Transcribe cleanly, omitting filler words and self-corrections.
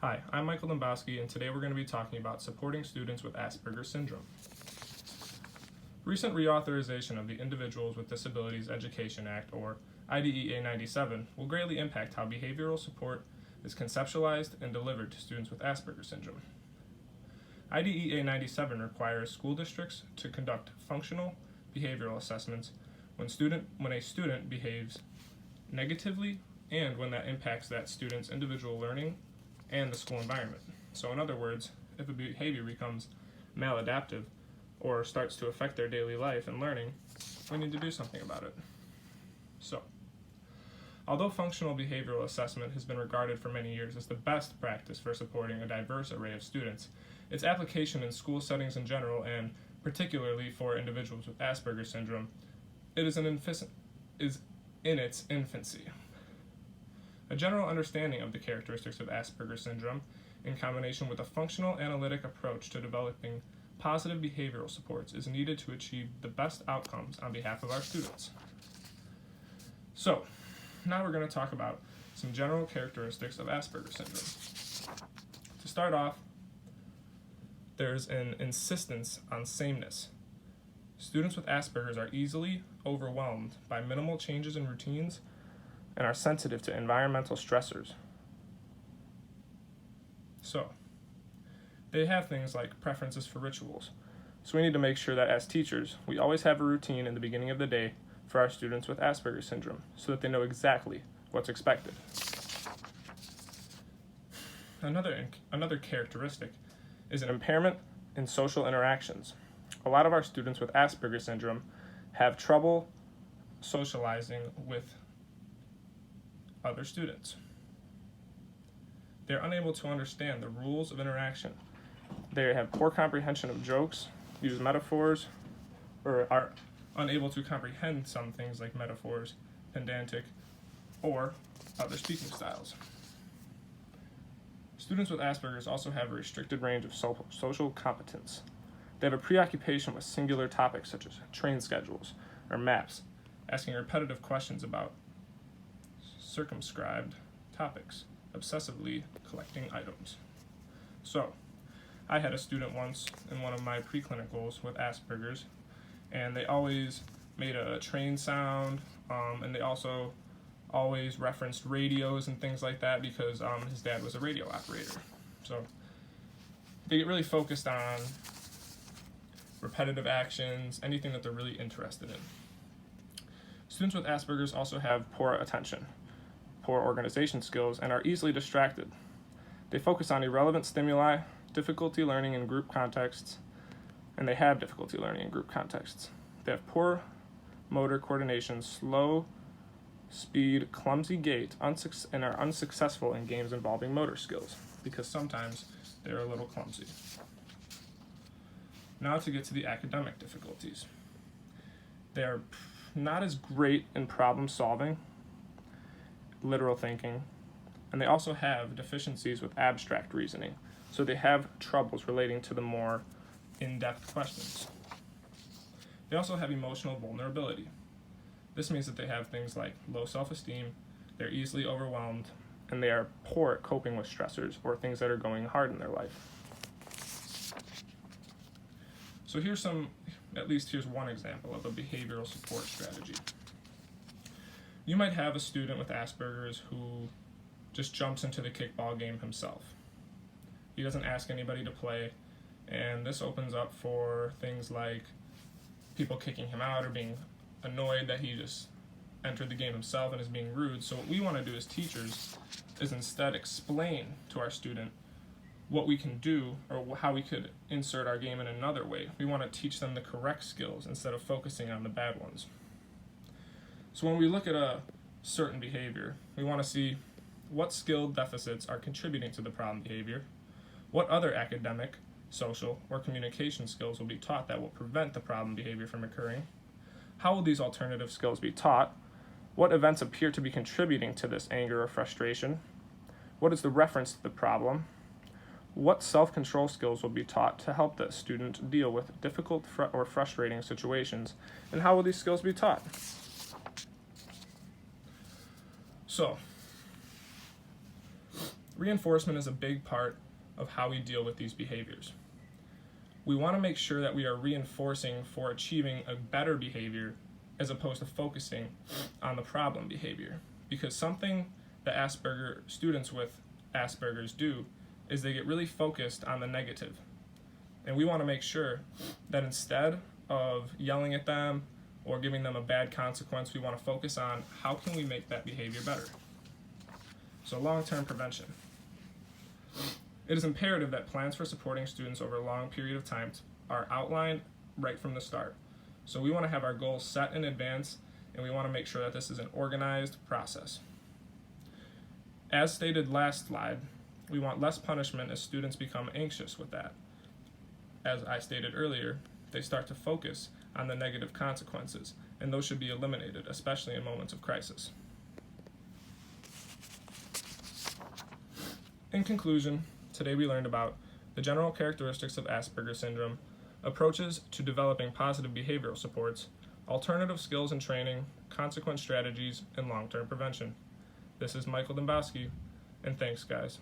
Hi, I'm Michael Dombowski, and today we're going to be talking about supporting students with Asperger's syndrome. Recent reauthorization of the Individuals with Disabilities Education Act, or IDEA 97, will greatly impact how behavioral support is conceptualized and delivered to students with Asperger's syndrome. IDEA 97 requires school districts to conduct functional behavioral assessments when a student behaves negatively and when that impacts that student's individual learning and the school environment. So in other words, if a behavior becomes maladaptive or starts to affect their daily life and learning, we need to do something about it. So, although functional behavioral assessment has been regarded for many years as the best practice for supporting a diverse array of students, its application in school settings in general, and particularly for individuals with Asperger's syndrome, is in its infancy. A general understanding of the characteristics of Asperger's syndrome, in combination with a functional analytic approach to developing positive behavioral supports, is needed to achieve the best outcomes on behalf of our students. So, now we're going to talk about some general characteristics of Asperger's syndrome. To start off, there's an insistence on sameness. Students with Asperger's are easily overwhelmed by minimal changes in routines and are sensitive to environmental stressors. So, they have things like preferences for rituals. So we need to make sure that as teachers, we always have a routine in the beginning of the day for our students with Asperger's syndrome so that they know exactly what's expected. Another characteristic is an impairment in social interactions. A lot of our students with Asperger's syndrome have trouble socializing with other students. They're unable to understand the rules of interaction. They have poor comprehension of jokes, use metaphors, or are unable to comprehend some things like metaphors, pedantic, or other speaking styles. Students with Asperger's also have a restricted range of social competence. They have a preoccupation with singular topics such as train schedules or maps, asking repetitive questions about circumscribed topics, obsessively collecting items. So, I had a student once in one of my preclinicals with Asperger's, and they always made a train sound, and they also always referenced radios and things like that because his dad was a radio operator. So, they get really focused on repetitive actions, anything that they're really interested in. Students with Asperger's also have poor attention, poor organization skills, and are easily distracted. They focus on irrelevant stimuli, difficulty learning in group contexts, and they have difficulty learning in group contexts. They have poor motor coordination, slow speed, clumsy gait, and are unsuccessful in games involving motor skills because sometimes they're a little clumsy. Now to get to the academic difficulties. They're not as great in problem solving, literal thinking, and they also have deficiencies with abstract reasoning, so they have troubles relating to the more in-depth questions. They also have emotional vulnerability. This means that they have things like low self-esteem, they're easily overwhelmed, and they are poor at coping with stressors or things that are going hard in their life. So here's one example of a behavioral support strategy. You might have a student with Asperger's who just jumps into the kickball game himself. He doesn't ask anybody to play, and this opens up for things like people kicking him out or being annoyed that he just entered the game himself and is being rude. So what we want to do as teachers is instead explain to our student what we can do or how we could insert our game in another way. We want to teach them the correct skills instead of focusing on the bad ones. So when we look at a certain behavior, we want to see what skill deficits are contributing to the problem behavior, what other academic, social, or communication skills will be taught that will prevent the problem behavior from occurring, how will these alternative skills be taught, what events appear to be contributing to this anger or frustration, what is the reference to the problem, what self-control skills will be taught to help the student deal with difficult or frustrating situations, and how will these skills be taught? So, Reinforcement is a big part of how we deal with these behaviors. We want to make sure that we are reinforcing for achieving a better behavior as opposed to focusing on the problem behavior. Because something that students with Asperger's do is they get really focused on the negative. And we want to make sure that instead of yelling at them or giving them a bad consequence, we want to focus on how can we make that behavior better. So long-term prevention. It is imperative that plans for supporting students over a long period of time are outlined right from the start. So we want to have our goals set in advance, and we want to make sure that this is an organized process. As stated last slide, we want less punishment as students become anxious with that. As I stated earlier, they start to focus on the negative consequences, and those should be eliminated, especially in moments of crisis. In conclusion, today we learned about the general characteristics of Asperger syndrome, approaches to developing positive behavioral supports, alternative skills and training, consequence strategies, and long-term prevention. This is Michael Dembowski, and thanks, guys.